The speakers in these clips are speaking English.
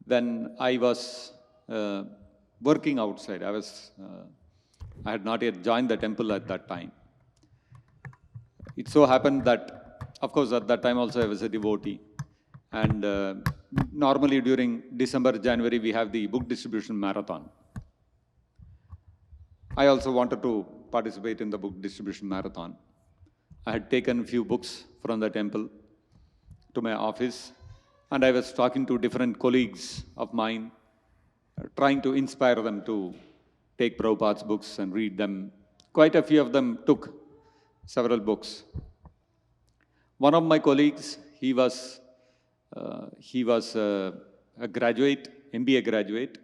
when I was working outside. I had not yet joined the temple at that time. It so happened that, of course, at that time also I was a devotee. And normally during December, January, we have the book distribution marathon. I also wanted to participate in the book distribution marathon. I had taken a few books from the temple to my office, and I was talking to different colleagues of mine, trying to inspire them to take Prabhupada's books and read them. Quite a few of them took several books. One of my colleagues, he was a graduate, MBA graduate.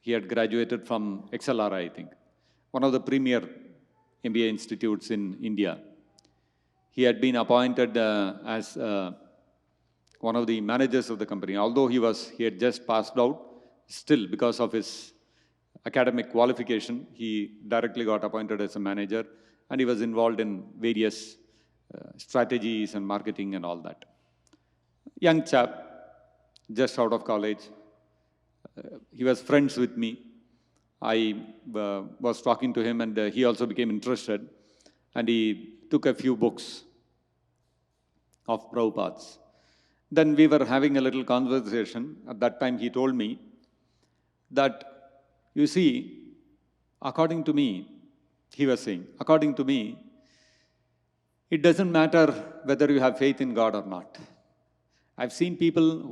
He had graduated from XLR, I think, one of the premier MBA institutes in India. He had been appointed as one of the managers of the company. Although he had just passed out, still because of his academic qualification, he directly got appointed as a manager, and he was involved in various strategies and marketing and all that. Young chap, just out of college. He was friends with me. I was talking to him, and he also became interested, and he took a few books of Prabhupada's. Then we were having a little conversation. At that time, he told me that, you see, according to me, he was saying, according to me, it doesn't matter whether you have faith in God or not. I've seen people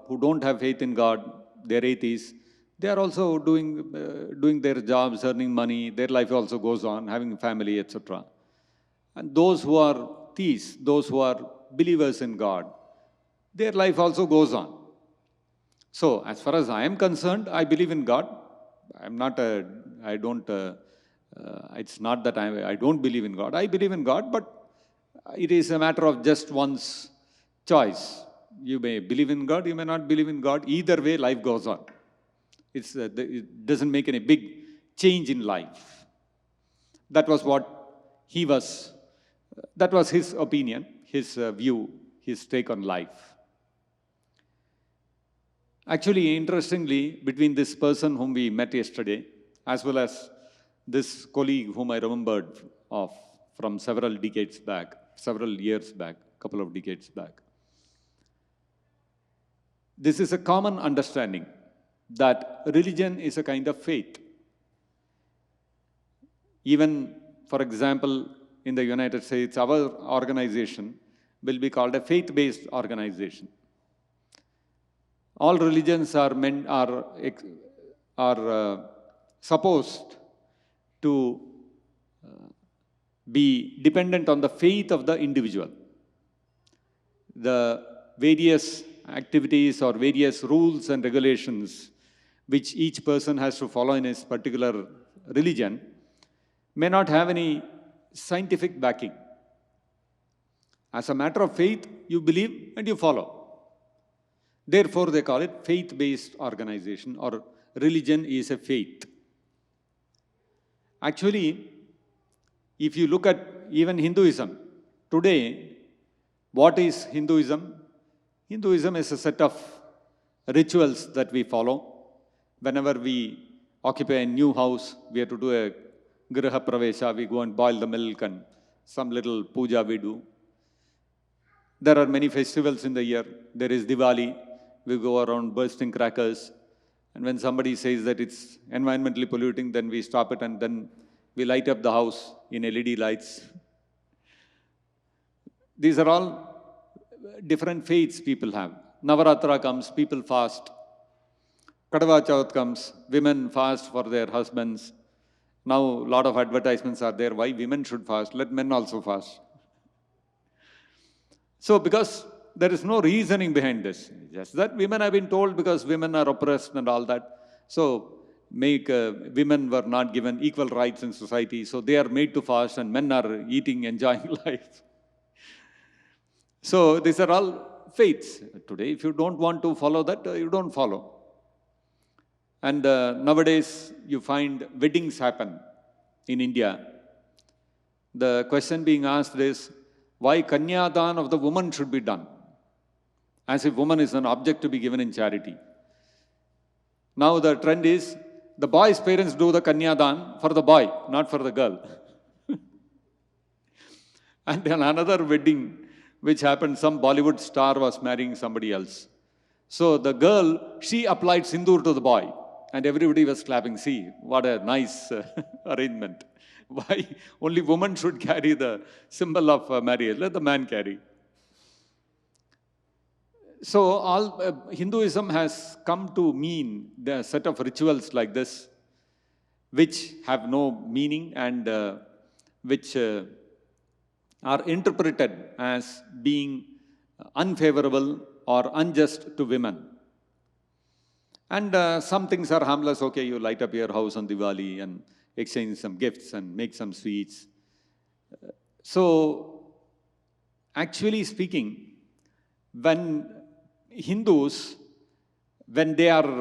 who don't have faith in God, they're atheists. They are also doing their jobs, earning money. Their life also goes on, having family, etc. And those who are theists, those who are believers in God, their life also goes on. So, as far as I am concerned, I believe in God. It's not that I don't believe in God. I believe in God, but it is a matter of just one's choice. You may believe in God, you may not believe in God. Either way, life goes on. It doesn't make any big change in life. That was his opinion, his view, his take on life. Actually, interestingly, between this person whom we met yesterday, as well as this colleague whom I remembered of from several years back, couple of decades back, this is a common understanding that religion is a kind of faith. Even, for example, in the United States, our organization will be called a faith-based organization. All religions are supposed to be dependent on the faith of the individual. The various activities or various rules and regulations which each person has to follow in his particular religion may not have any scientific backing. As a matter of faith, you believe and you follow. Therefore, they call it faith-based organization, or religion is a faith. Actually, if you look at even Hinduism, today, what is Hinduism? Hinduism is a set of rituals that we follow. Whenever we occupy a new house, we have to do a griha pravesha, we go and boil the milk and some little puja we do. There are many festivals in the year. There is Diwali, we go around bursting crackers. And when somebody says that it's environmentally polluting, then we stop it and then we light up the house in LED lights. These are all different faiths people have. Navaratra comes, people fast. Kadava Chauth comes, women fast for their husbands. Now a lot of advertisements are there, why women should fast, let men also fast. So because there is no reasoning behind this, just that women have been told because women are oppressed and all that. So women were not given equal rights in society, so they are made to fast and men are eating, enjoying life. So these are all faiths. Today, if you don't want to follow that, you don't follow. And nowadays, you find weddings happen in India. The question being asked is, why Kanyadan of the woman should be done as if woman is an object to be given in charity. Now the trend is the boy's parents do the Kanyadan for the boy, not for the girl. And then another wedding which happened, some Bollywood star was marrying somebody else. So the girl, she applied sindoor to the boy, and everybody was clapping. See, what a nice arrangement. Why only woman should carry the symbol of marriage? Let the man carry. So all Hinduism has come to mean the set of rituals like this, which have no meaning and which are interpreted as being unfavorable or unjust to women. And some things are harmless. Okay, you light up your house on Diwali and exchange some gifts and make some sweets. So, actually speaking, when Hindus, when they are,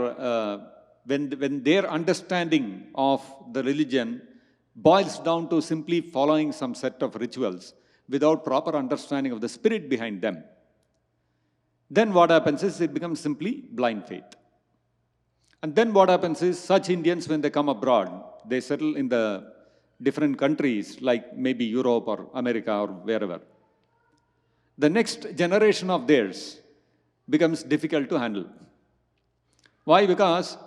when their understanding of the religion boils down to simply following some set of rituals without proper understanding of the spirit behind them, then what happens is it becomes simply blind faith. And then what happens is such Indians, when they come abroad, they settle in the different countries like maybe Europe or America or wherever. The next generation of theirs becomes difficult to handle. Why? Because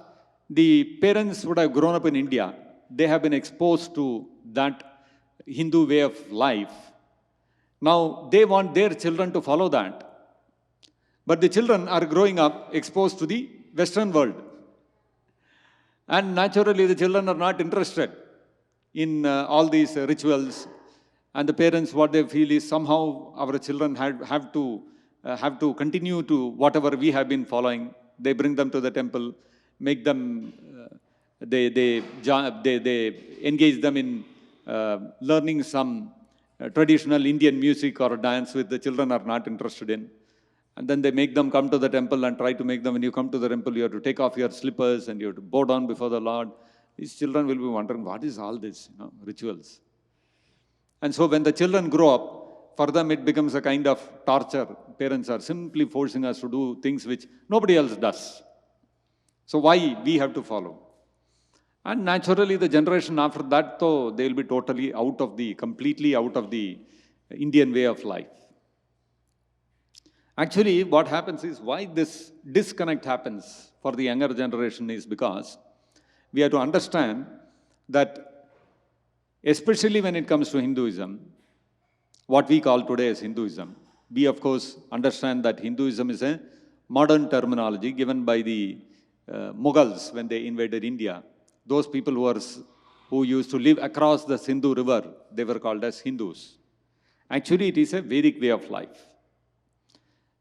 the parents would have grown up in India. They have been exposed to that Hindu way of life. Now they want their children to follow that. But the children are growing up exposed to the Western world. And naturally the children are not interested in all these rituals. And the parents, what they feel is somehow our children have to continue to whatever we have been following. They bring them to the temple, make them, they engage them in learning some traditional Indian music or dance which the children are not interested in. And then they make them come to the temple and try to make them, when you come to the temple, you have to take off your slippers and you have to bow down before the Lord. These children will be wondering, what is all this, rituals? And so when the children grow up, for them it becomes a kind of torture. Parents are simply forcing us to do things which nobody else does. So why we have to follow? And naturally the generation after that, though, they will be totally completely out of the Indian way of life. Actually, what happens is, why this disconnect happens for the younger generation is because we have to understand that, especially when it comes to Hinduism, what we call today as Hinduism, we of course understand that Hinduism is a modern terminology given by the Mughals when they invaded India. Those people who used to live across the Sindhu river, they were called as Hindus. Actually, it is a Vedic way of life.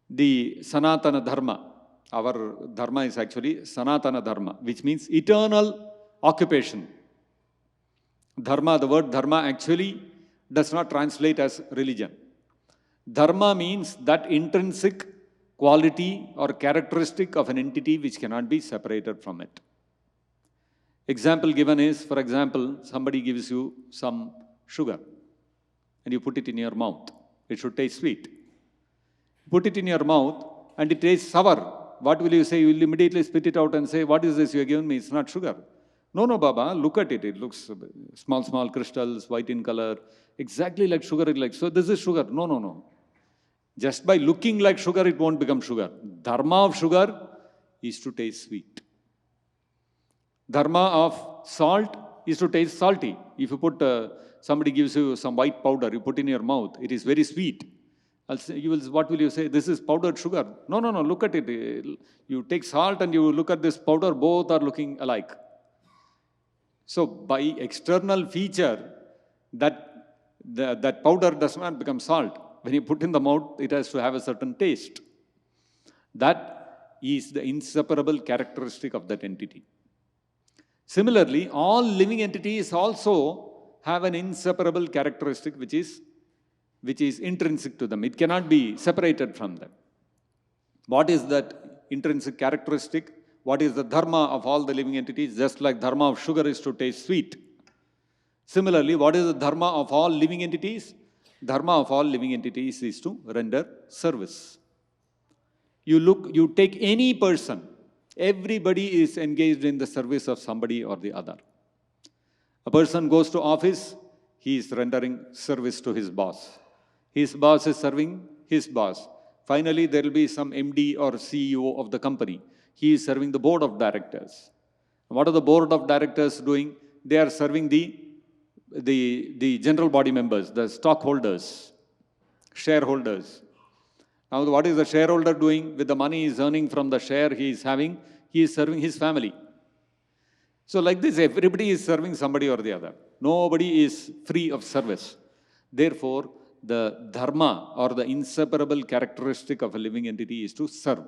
The Sanatana Dharma, our Dharma is actually Sanatana Dharma, which means eternal occupation. Dharma, the word Dharma actually does not translate as religion. Dharma means that intrinsic quality or characteristic of an entity which cannot be separated from it. Example given is, for example, somebody gives you some sugar and you put it in your mouth. It should taste sweet. Put it in your mouth and it tastes sour. What will you say? You will immediately spit it out and say, what is this you have given me? It's not sugar. No, Baba, look at it. It looks small crystals, white in color, exactly like sugar. So this is sugar. No. Just by looking like sugar, it won't become sugar. Dharma of sugar is to taste sweet. Dharma of salt is to taste salty. If you put, somebody gives you some white powder, you put in your mouth, it is very sweet. What will you say? This is powdered sugar. No, look at it. You take salt and you look at this powder, both are looking alike. So by external feature, that powder does not become salt. When you put in the mouth, it has to have a certain taste. That is the inseparable characteristic of that entity. Similarly, all living entities also have an inseparable characteristic which is intrinsic to them. It cannot be separated from them. What is that intrinsic characteristic? What is the dharma of all the living entities? Just like dharma of sugar is to taste sweet. Similarly, what is the dharma of all living entities? Dharma of all living entities is to render service. You take any person, everybody is engaged in the service of somebody or the other. A person goes to office, he is rendering service to his boss. His boss is serving his boss. Finally, there will be some MD or CEO of the company. He is serving the board of directors. What are the board of directors doing? They are serving the general body members, the stockholders, shareholders. Now, what is the shareholder doing with the money he is earning from the share he is having? He is serving his family. So like this, everybody is serving somebody or the other. Nobody is free of service. Therefore, the dharma or the inseparable characteristic of a living entity is to serve.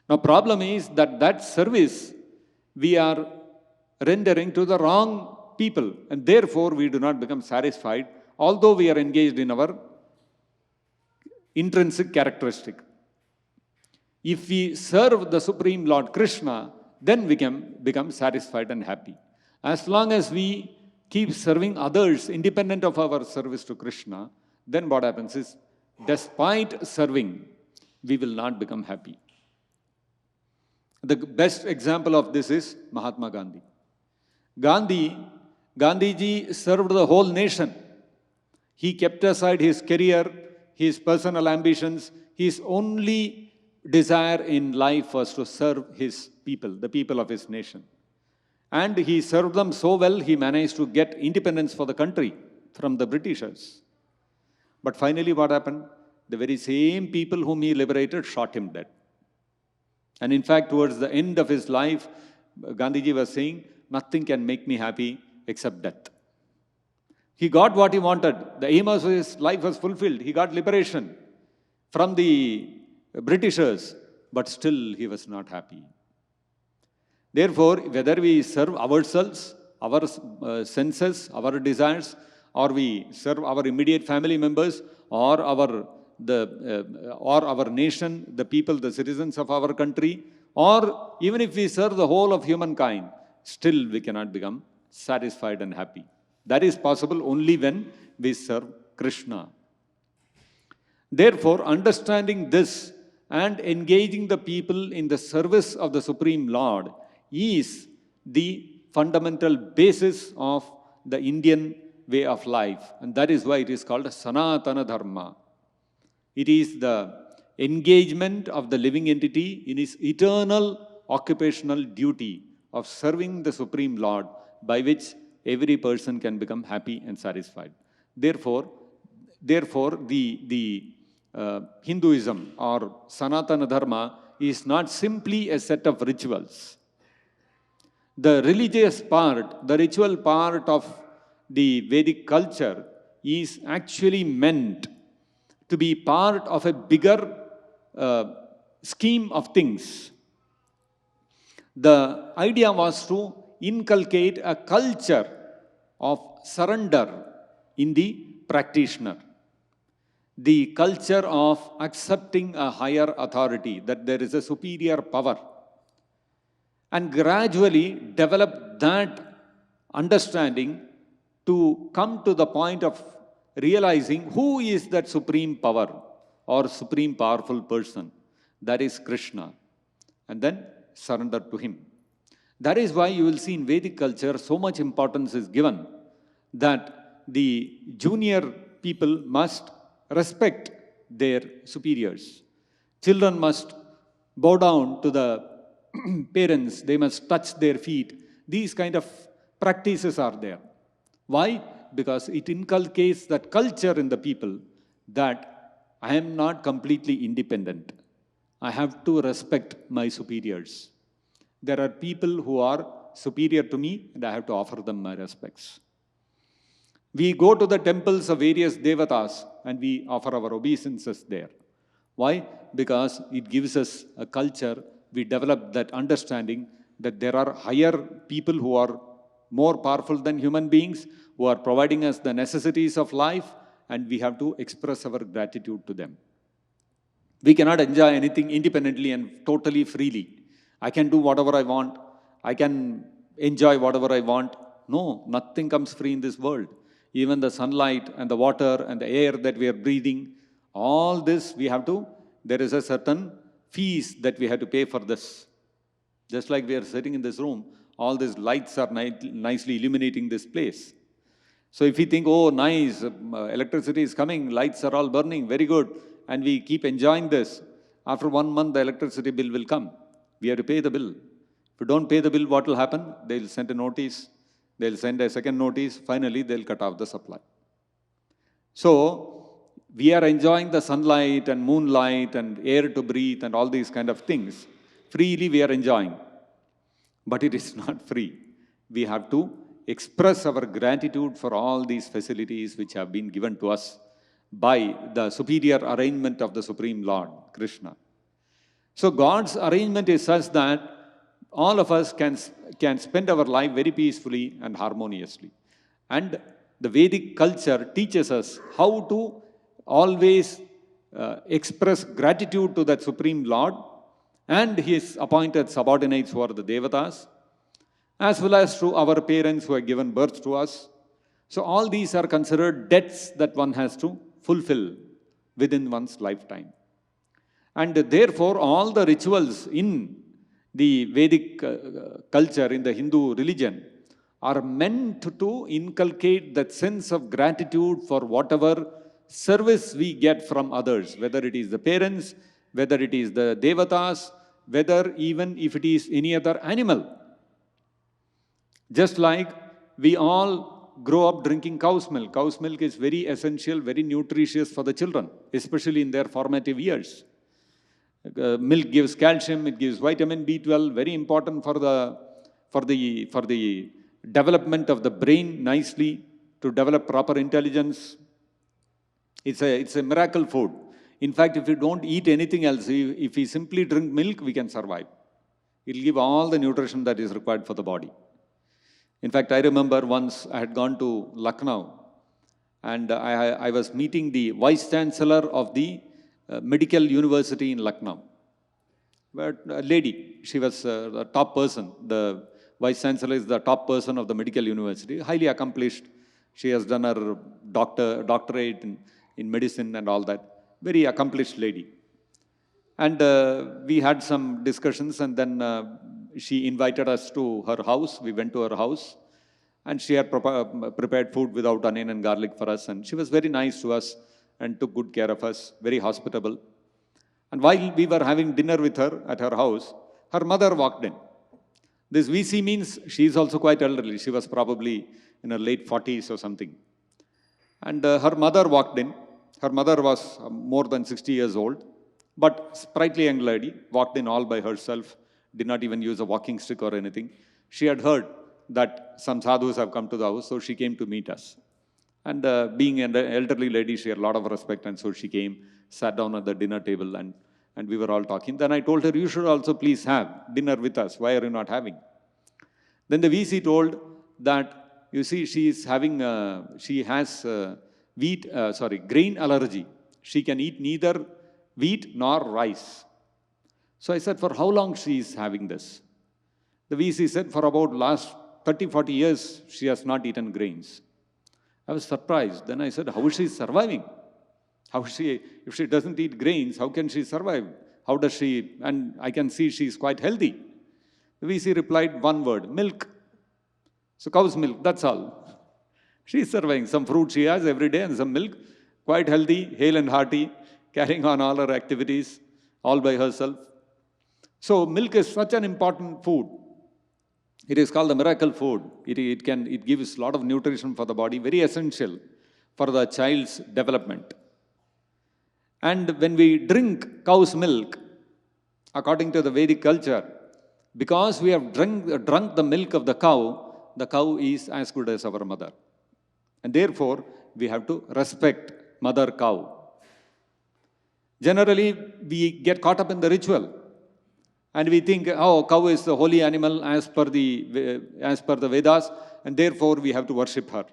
Now, problem is that service we are rendering to the wrong people, and therefore we do not become satisfied, although we are engaged in our intrinsic characteristic. If we serve the Supreme Lord Krishna, then we can become satisfied and happy. As long as we keep serving others independent of our service to Krishna, then what happens is, despite serving, we will not become happy. The best example of this is Mahatma Gandhi. Gandhiji served the whole nation. He kept aside his career, his personal ambitions. His only desire in life was to serve his people, the people of his nation. And he served them so well, he managed to get independence for the country from the Britishers. But finally, what happened? The very same people whom he liberated shot him dead. And in fact, towards the end of his life, Gandhiji was saying, nothing can make me happy except death. He got what he wanted. The aim of his life was fulfilled. He got liberation from the Britishers, but still he was not happy. Therefore, whether we serve ourselves, our senses, our desires, or we serve our immediate family members, or our nation, the people, the citizens of our country, or even if we serve the whole of humankind, still we cannot become satisfied and happy. That is possible only when we serve Krishna. Therefore, understanding this and engaging the people in the service of the Supreme Lord is the fundamental basis of the Indian way of life. And that is why it is called Sanatana Dharma. It is the engagement of the living entity in his eternal occupational duty of serving the Supreme Lord, by which every person can become happy and satisfied. Therefore, the Hinduism or Sanatana Dharma is not simply a set of rituals. The religious part, the ritual part of the Vedic culture is actually meant to be part of a bigger scheme of things. The idea was to inculcate a culture of surrender in the practitioner. The culture of accepting a higher authority, that there is a superior power, and gradually develop that understanding to come to the point of realizing who is that supreme power or supreme powerful person. That is Krishna. And then surrender to him. That is why you will see in Vedic culture so much importance is given that the junior people must respect their superiors. Children must bow down to the parents. They must touch their feet. These kind of practices are there. Why? Because it inculcates that culture in the people that I am not completely independent. I have to respect my superiors. There are people who are superior to me and I have to offer them my respects. We go to the temples of various devatas and we offer our obeisances there. Why? Because it gives us a culture. We develop that understanding that there are higher people who are more powerful than human beings, who are providing us the necessities of life, and we have to express our gratitude to them. We cannot enjoy anything independently and totally freely. I can do whatever I want. I can enjoy whatever I want. No, nothing comes free in this world. Even the sunlight and the water and the air that we are breathing, all this we have to there is a certain fees that we have to pay for this. Just like we are sitting in this room, all these lights are nicely illuminating this place. So if we think, oh, nice, electricity is coming, lights are all burning, very good, and we keep enjoying this, after 1 month, the electricity bill will come. We have to pay the bill. If you don't pay the bill, what will happen? They'll send a notice, they'll send a second notice, finally they'll cut off the supply. So, we are enjoying the sunlight and moonlight and air to breathe and all these kind of things. Freely we are enjoying. But it is not free. We have to express our gratitude for all these facilities which have been given to us by the superior arrangement of the Supreme Lord, Krishna. So God's arrangement is such that all of us can spend our life very peacefully and harmoniously. And the Vedic culture teaches us how to always express gratitude to that Supreme Lord and His appointed subordinates who are the Devatas, as well as to our parents who have given birth to us. So all these are considered debts that one has to fulfill within one's lifetime. And therefore, all the rituals in the Vedic culture, in the Hindu religion, are meant to inculcate that sense of gratitude for whatever service we get from others, whether it is the parents, whether it is the Devatas, whether even if it is any other animal. Just like we all grow up drinking cow's milk. Cow's milk is very essential, very nutritious for the children, especially in their formative years. Milk gives calcium, it gives vitamin B12, very important for the development of the brain nicely, to develop proper intelligence. It's a miracle food. In fact, if we don't eat anything else, if we simply drink milk, we can survive. It will give all the nutrition that is required for the body. In fact, I remember once I had gone to Lucknow and I was meeting the Vice Chancellor of the Medical University in Lucknow. But a lady, she was the top person. The Vice Chancellor is the top person of the medical university, highly accomplished. She has done her doctorate in medicine and all that. Very accomplished lady. And we had some discussions, and then she invited us to her house. We went to her house, and she had prepared food without onion and garlic for us. And she was very nice to us and took good care of us, very hospitable. And while we were having dinner with her at her house, her mother walked in. This VC means she is also quite elderly. She was probably in her late 40s or something. And her mother walked in. Her mother was more than 60 years old, but sprightly young lady, walked in all by herself, did not even use a walking stick or anything. She had heard that some sadhus have come to the house, so she came to meet us. And being an elderly lady, she had a lot of respect, and so she came, sat down at the dinner table, and we were all talking. Then I told her, you should also please have dinner with us. Why are you not having? Then the VC told that, you see, she has grain allergy. She can eat neither wheat nor rice. So I said, for how long she is having this? The VC said, for about last 30-40 years, she has not eaten grains. I was surprised. Then I said, how is she surviving? If she doesn't eat grains, how can she survive? How does she, and I can see she is quite healthy. The VC replied one word, milk. So cow's milk, that's all. She is surviving. Some fruit she has every day and some milk, quite healthy, hale and hearty, carrying on all her activities, all by herself. So milk is such an important food. It is called the miracle food. It gives a lot of nutrition for the body, very essential for the child's development. And when we drink cow's milk, according to the Vedic culture, because we have drunk the milk of the cow is as good as our mother. And therefore, we have to respect mother cow. Generally, we get caught up in the ritual. And we think, oh, cow is the holy animal as per the Vedas, and therefore we have to worship her.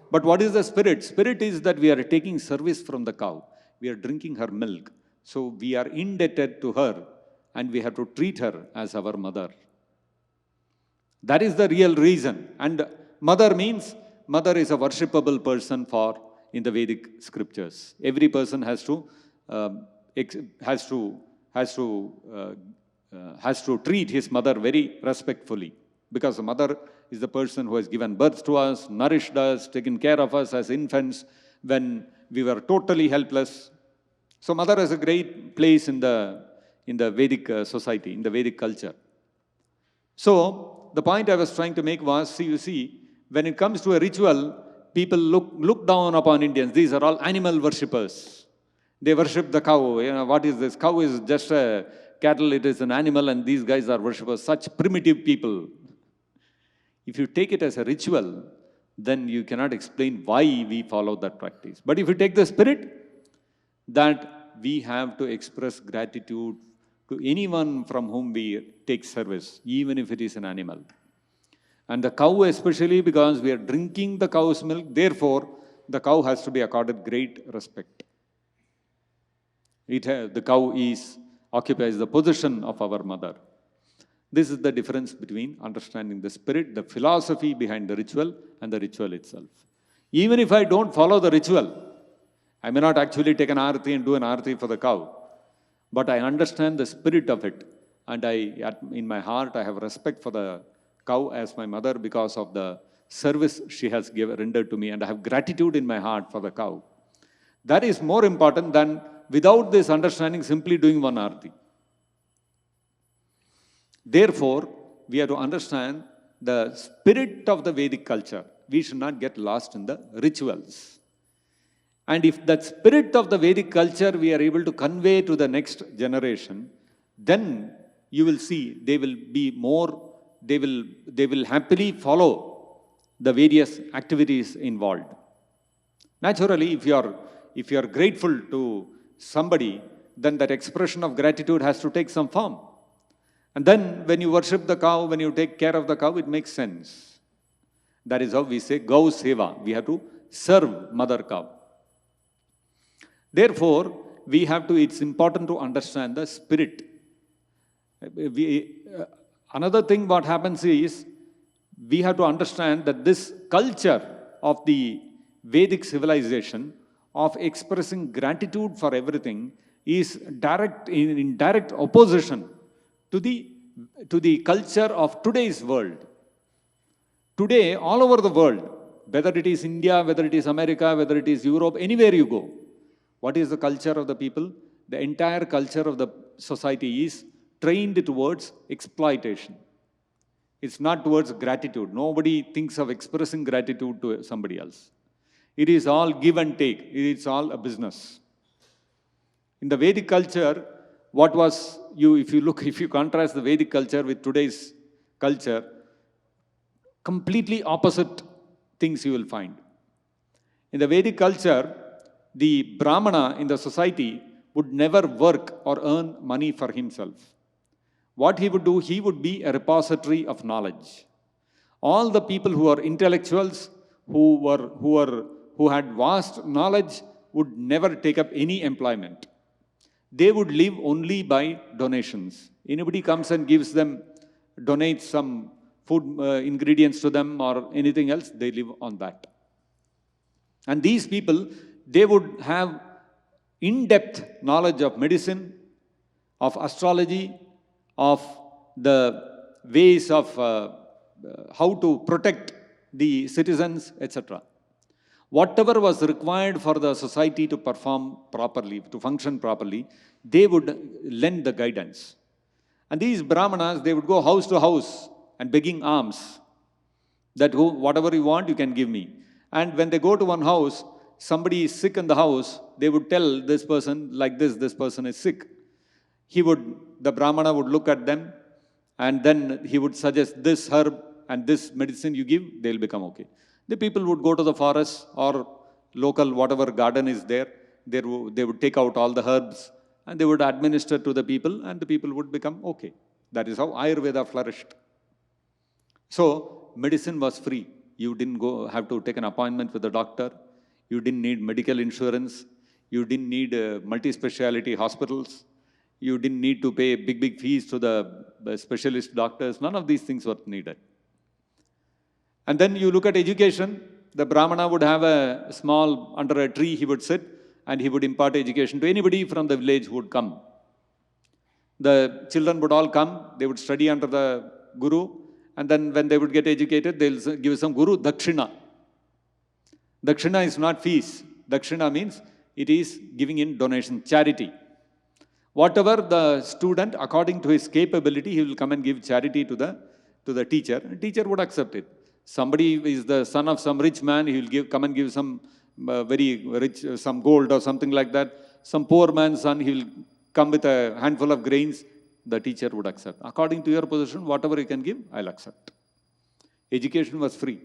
But what is the spirit? Spirit is that we are taking service from the cow. We are drinking her milk. So we are indebted to her, and we have to treat her as our mother. That is the real reason. And mother means, mother is a worshipable person in the Vedic scriptures. Every person has to has to has to has to treat his mother very respectfully, because the mother is the person who has given birth to us, nourished us, taken care of us as infants when we were totally helpless. So mother has a great place in the Vedic society, in the Vedic culture. So the point I was trying to make was, you see, when it comes to a ritual, people look down upon Indians. These are all animal worshippers. They worship the cow. What is this? Cow is just a cattle, it is an animal, and these guys are worshippers. Such primitive people. If you take it as a ritual, then you cannot explain why we follow that practice. But if you take the spirit, that we have to express gratitude to anyone from whom we take service, even if it is an animal. And the cow especially, because we are drinking the cow's milk, therefore the cow has to be accorded great respect. The cow occupies the position of our mother. This is the difference between understanding the spirit, the philosophy behind the ritual, and the ritual itself. Even if I don't follow the ritual, I may not actually take an arati and do an arati for the cow, but I understand the spirit of it, and in my heart I have respect for the cow as my mother because of the service she has rendered to me, and I have gratitude in my heart for the cow. That is more important than, without this understanding, simply doing one arati. Therefore, we have to understand the spirit of the Vedic culture. We should not get lost in the rituals. And if that spirit of the Vedic culture we are able to convey to the next generation, then you will see they will happily follow the various activities involved. Naturally, if you are grateful to somebody, then that expression of gratitude has to take some form. And then when you worship the cow, when you take care of the cow, it makes sense. That is how we say Gau Seva. We have to serve mother cow. Therefore, it's important to understand the spirit. Another thing what happens is, we have to understand that this culture of the Vedic civilization of expressing gratitude for everything is in direct opposition to the culture of today's world. Today, all over the world, whether it is India, whether it is America, whether it is Europe, anywhere you go, what is the culture of the people? The entire culture of the society is trained towards exploitation. It's not towards gratitude. Nobody thinks of expressing gratitude to somebody else. It is all give and take. It's all a business. In the Vedic culture, if you contrast the Vedic culture with today's culture, completely opposite things you will find. In the Vedic culture, the Brahmana in the society would never work or earn money for himself. What he would do, he would be a repository of knowledge. All the people who are intellectuals, who had vast knowledge, would never take up any employment. They would live only by donations. Anybody comes and donates some food ingredients to them or anything else, they live on that. And these people, they would have in-depth knowledge of medicine, of astrology, of the ways of how to protect the citizens, etc. Whatever was required for the society to perform properly, to function properly, they would lend the guidance. And these Brahmanas, they would go house to house and begging alms, that whatever you want, you can give me. And when they go to one house, somebody is sick in the house, they would tell this person, like this person is sick. The Brahmana would look at them, and then he would suggest this herb and this medicine you give, they'll become okay. The people would go to the forest or local, whatever garden is there, they would take out all the herbs and they would administer to the people, and the people would become okay. That is how Ayurveda flourished. So, medicine was free. You didn't have to take an appointment with the doctor. You didn't need medical insurance. You didn't need multi-speciality hospitals. You didn't need to pay big fees to the specialist doctors. None of these things were needed. And then you look at education. The Brahmana would have under a tree he would sit, and he would impart education to anybody from the village who would come. The children would all come, they would study under the guru, and then when they would get educated, they'll give some guru dakshina. Dakshina is not fees. Dakshina means it is giving in donation, charity. Whatever the student, according to his capability, he will come and give charity to the teacher, and teacher would accept it. Somebody is the son of some rich man, he will come and give some very rich, some gold or something like that. Some poor man's son, he will come with a handful of grains, the teacher would accept. According to your position, whatever you can give, I'll accept. Education was free.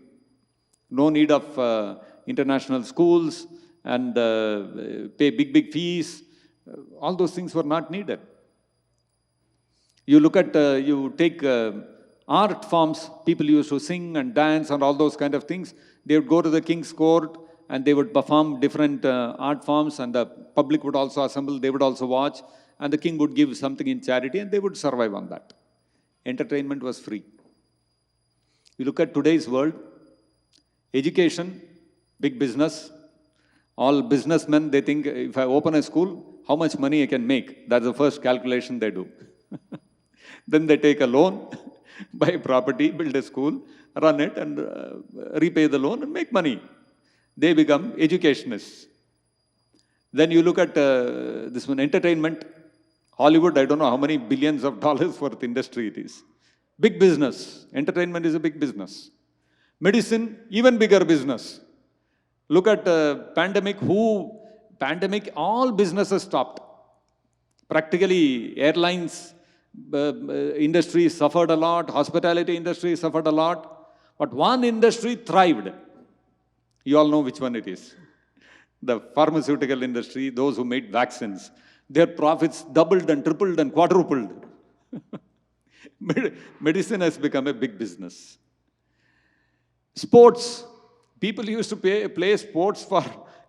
No need of international schools and pay big fees. All those things were not needed. You look at, you take art forms, people used to sing and dance and all those kind of things. They would go to the king's court and they would perform different art forms, and the public would also assemble, they would also watch, and the king would give something in charity and they would survive on that. Entertainment was free. You look at today's world, education, big business. All businessmen, they think if I open a school, how much money I can make. That's the first calculation they do. Then they take a loan, buy a property, build a school, run it and repay the loan and make money. They become educationists. Then you look at this one, entertainment. Hollywood, I don't know how many billions of dollars worth industry it is. Big business. Entertainment is a big business. Medicine, even bigger business. Look at pandemic, all businesses stopped. Practically, airlines industry suffered a lot, hospitality industry suffered a lot, but one industry thrived. You all know which one it is. The pharmaceutical industry, those who made vaccines, their profits doubled and tripled and quadrupled. Medicine has become a big business. Sports. People used to play sports for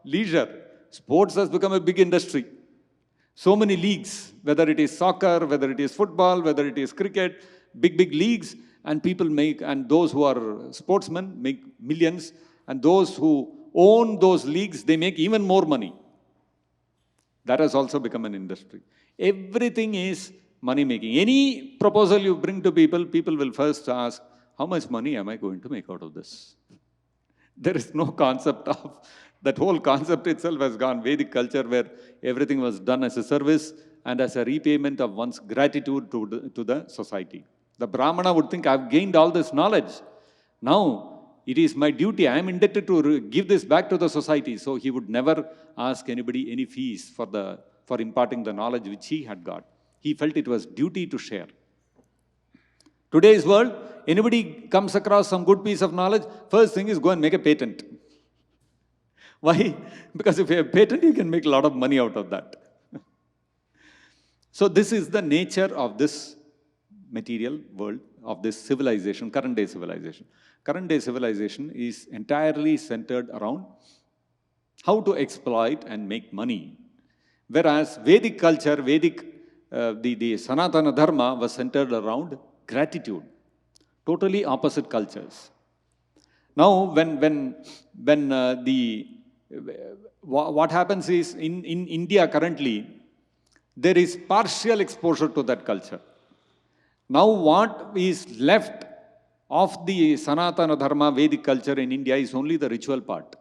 leisure. Sports has become a big industry. So many leagues, whether it is soccer, whether it is football, whether it is cricket, big leagues, and people make, and those who are sportsmen make millions, and those who own those leagues, they make even more money. That has also become an industry. Everything is money making. Any proposal you bring to people, people will first ask, how much money am I going to make out of this? There is no concept of, that whole concept itself has gone Vedic culture where everything was done as a service and as a repayment of one's gratitude to the society. The Brahmana would think, I've gained all this knowledge. Now, it is my duty, I am indebted to give this back to the society. So he would never ask anybody any fees for imparting the knowledge which he had got. He felt it was duty to share. Today's world, anybody comes across some good piece of knowledge, first thing is go and make a patent. Why? Because if you have a patent, you can make a lot of money out of that. So this is the nature of this material world, of this civilization, current day civilization. Current day civilization is entirely centered around how to exploit and make money. Whereas Vedic culture, the Sanatana Dharma was centered around gratitude. Totally opposite cultures. Now, what happens is in India currently, there is partial exposure to that culture. Now, what is left of the Sanatana Dharma Vedic culture in India is only the ritual part.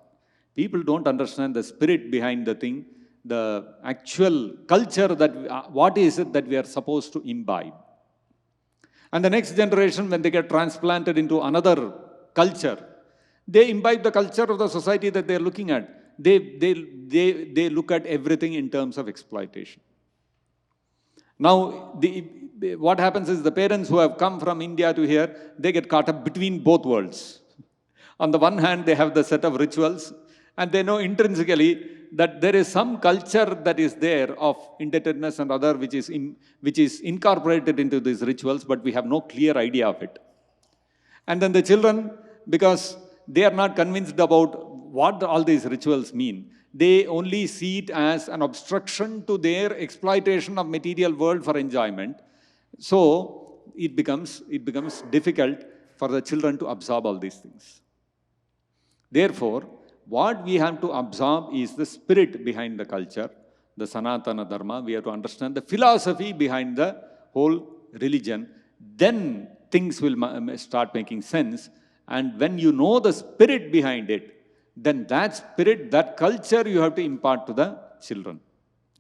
People don't understand the spirit behind the thing, the actual culture that what is it that we are supposed to imbibe. And the next generation, when they get transplanted into another culture, they imbibe the culture of the society that they are looking at. They look at everything in terms of exploitation. Now, what happens is the parents who have come from India to here, they get caught up between both worlds. On the one hand, they have the set of rituals, and they know intrinsically that there is some culture that is there of indebtedness and other which is incorporated into these rituals, but we have no clear idea of it. And then the children, because they are not convinced about what all these rituals mean, they only see it as an obstruction to their exploitation of material world for enjoyment. So it becomes difficult for the children to absorb all these things. Therefore, what we have to absorb is the spirit behind the culture, the Sanatana Dharma. We have to understand the philosophy behind the whole religion. Then things will start making sense. And when you know the spirit behind it, then that spirit, that culture you have to impart to the children,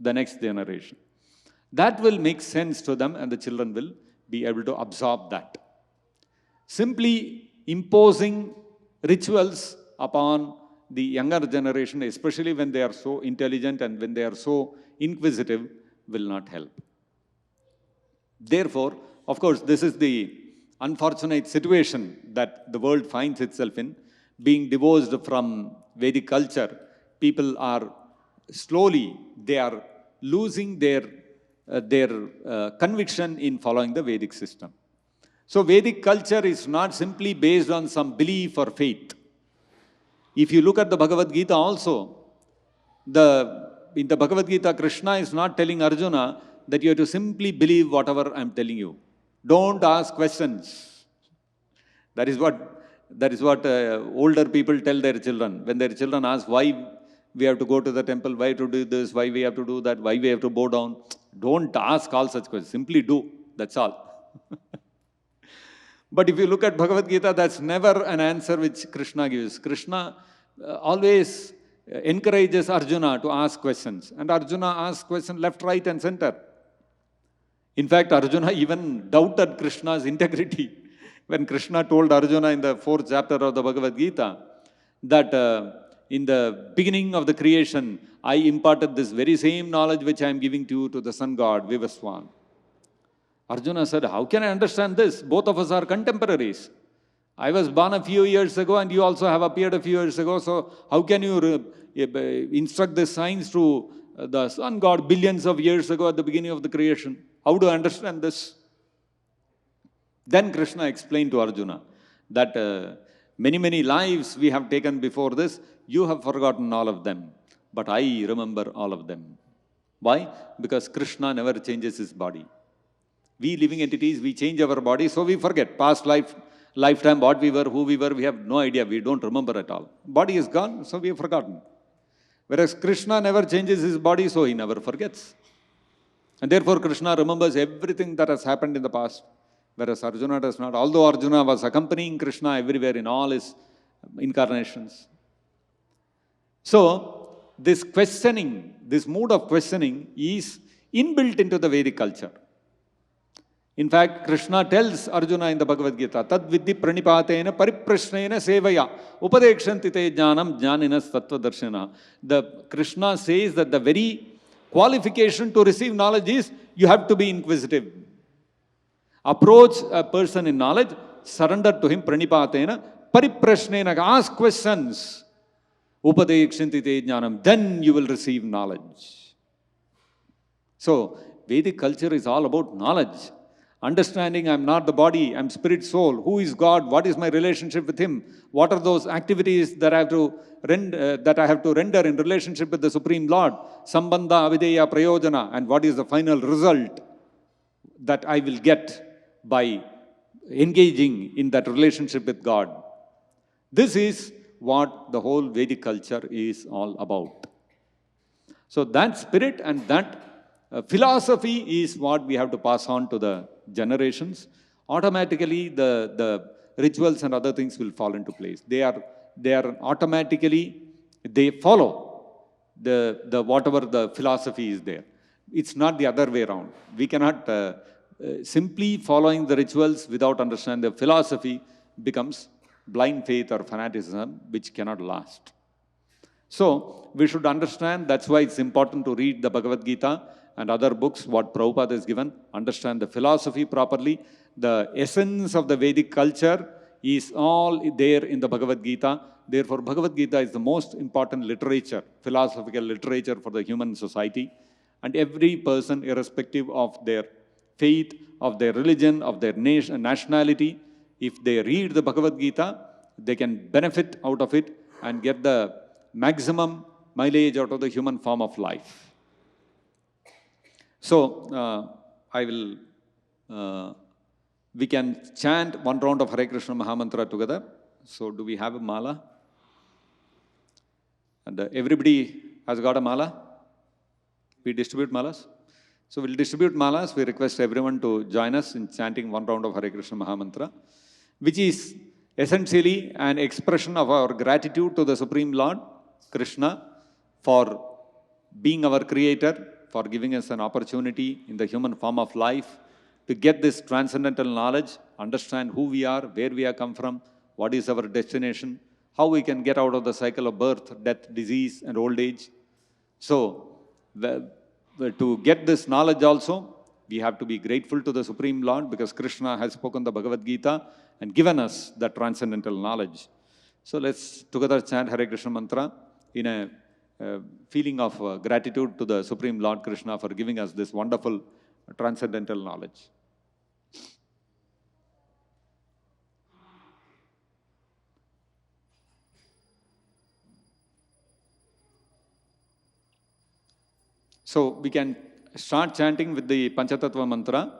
the next generation. That will make sense to them and the children will be able to absorb that. Simply imposing rituals upon the younger generation, especially when they are so intelligent and when they are so inquisitive, will not help. Therefore, of course, this is the unfortunate situation that the world finds itself in. Being divorced from Vedic culture, people are slowly, they are losing their conviction in following the Vedic system. So Vedic culture is not simply based on some belief or faith. If you look at the Bhagavad Gita also, in the Bhagavad Gita, Krishna is not telling Arjuna that you have to simply believe whatever I'm telling you. Don't ask questions. That is what older people tell their children. When their children ask why we have to go to the temple, why to do this, why we have to do that, why we have to bow down. Don't ask all such questions. Simply do. That's all. But if you look at Bhagavad Gita, that's never an answer which Krishna gives. Krishna always encourages Arjuna to ask questions. And Arjuna asks questions left, right, and center. In fact, Arjuna even doubted Krishna's integrity. When Krishna told Arjuna in the 4th chapter of the Bhagavad Gita that in the beginning of the creation, I imparted this very same knowledge which I am giving to you to the sun god, Vivaswan. Arjuna said, how can I understand this? Both of us are contemporaries. I was born a few years ago and you also have appeared a few years ago. So how can you instruct this science to the sun god billions of years ago at the beginning of the creation? How do I understand this? Then Krishna explained to Arjuna that many lives we have taken before this. You have forgotten all of them, but I remember all of them. Why? Because Krishna never changes his body. We living entities, we change our body, so we forget. Past lifetime, what we were, who we were, we have no idea. We don't remember at all. Body is gone, so we have forgotten. Whereas Krishna never changes his body, so he never forgets. And therefore, Krishna remembers everything that has happened in the past, whereas Arjuna does not. Although Arjuna was accompanying Krishna everywhere in all his incarnations. So, this questioning, this mood of questioning is inbuilt into the Vedic culture. In fact, Krishna tells Arjuna in the Bhagavad Gita, Tad vidhi pranipatena pariprashnena sevaya upadekshanti te jnanam jnaninas tattva darshana. The Krishna says that the very qualification to receive knowledge is you have to be inquisitive. Approach a person in knowledge, surrender to him pranipatena pariprashnena, ask questions. Upadekshanti te jnanam, then you will receive knowledge. So, Vedic culture is all about knowledge. Understanding I'm not the body, I'm spirit soul. Who is God? What is my relationship with Him? What are those activities that I have to render in relationship with the Supreme Lord? Sambandha, avideya, prayojana. And what is the final result that I will get by engaging in that relationship with God? This is what the whole Vedic culture is all about. So that spirit and that philosophy is what we have to pass on to the generations. Automatically, the rituals and other things will fall into place. They are automatically, they follow the whatever the philosophy is there. It's not the other way around. We cannot simply following the rituals without understanding the philosophy becomes blind faith or fanaticism, which cannot last. So, we should understand, that's why it's important to read the Bhagavad Gita and other books, what Prabhupada has given, understand the philosophy properly. The essence of the Vedic culture is all there in the Bhagavad Gita. Therefore, Bhagavad Gita is the most important literature, philosophical literature for the human society. And every person, irrespective of their faith, of their religion, of their nationality, if they read the Bhagavad Gita, they can benefit out of it and get the maximum mileage out of the human form of life. So, we can chant one round of Hare Krishna Mahamantra together. So, do we have a mala? And everybody has got a mala? We distribute malas? So we'll distribute malas. We request everyone to join us in chanting one round of Hare Krishna Mahamantra, which is essentially an expression of our gratitude to the Supreme Lord, Krishna, for being our creator, for giving us an opportunity in the human form of life to get this transcendental knowledge, understand who we are, where we have come from, what is our destination, how we can get out of the cycle of birth, death, disease, and old age. So, to get this knowledge also, we have to be grateful to the Supreme Lord because Krishna has spoken the Bhagavad Gita and given us the transcendental knowledge. So let's together chant Hare Krishna mantra in a feeling of gratitude to the Supreme Lord Krishna for giving us this wonderful transcendental knowledge. So we can start chanting with the Panchatattva mantra.